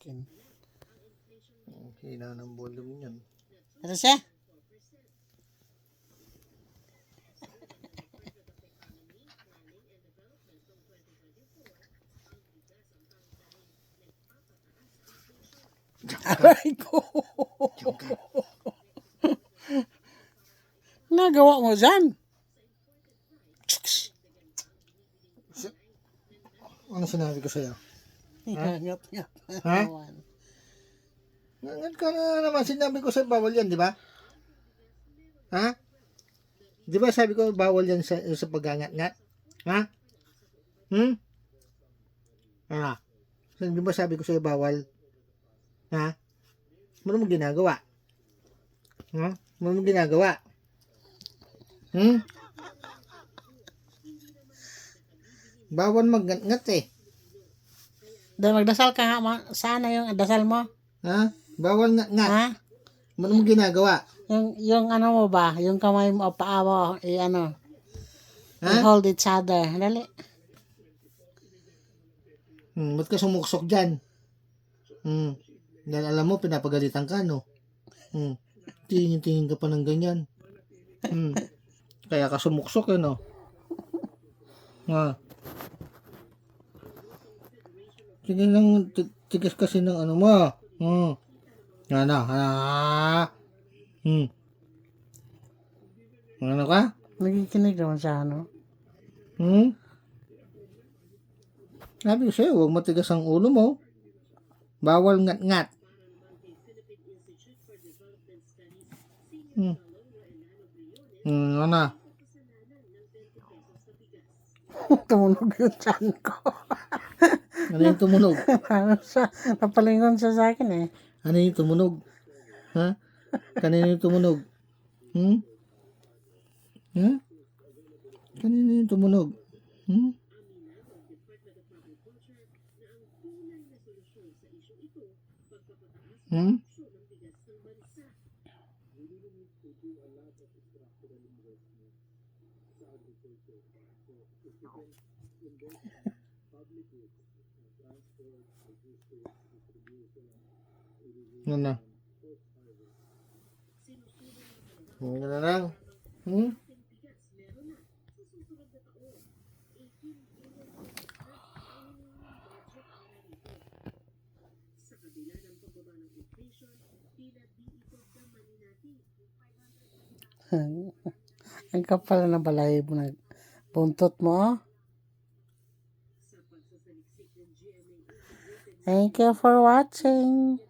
akin. Hina ng volume niyan. Ito siya? Aray ko. Nagawa mo dyan? Ano sinabi ko sa'yo? Ngap-ngap. Ha? Ngangat ka na naman. Sinabi ko sa'yo bawal yan, di ba? Ha? Di ba sabi ko bawal yan sa paggangat-ngat? Ha? Ano? Di ba sabi ko sa'yo bawal? Ha? Ano mo ginagawa? Ha? Ano mo ginagawa? Bawal magngat-ngat eh. Dahil magdasal ka nga. Sana yung dasal mo? Ha? Bawal ngat-ngat. Ha? Ano mo ginagawa? Yung ano mo ba? Yung kamay mo o paa mo, ano? Ha? I-hold each other. Dali. Ba't ka sumuksok dyan? Dahil alam mo, pinapagalitan ka, no? Tingin-tingin ka pa ng ganyan. Kaya ka sumuksok, eh, no? Ha? Sige lang, tigas kasi ng ano mo. Ano? Ano ka? Nagikinig naman siya, ano? Sabi ko sa'yo, huwag matigas ang ulo mo. Bawal ngat-ngat. Ano? Tumunog yung tiyan ko. Ano yung tumunog? Napalingon siya sa akin eh. Ano yung tumunog? Ha? Kanino yung tumunog? Ha? Kanino yung tumunog? Ano? Ano na lang? Ang kapal na balay mo na buntot mo. Oh. Thank you for watching.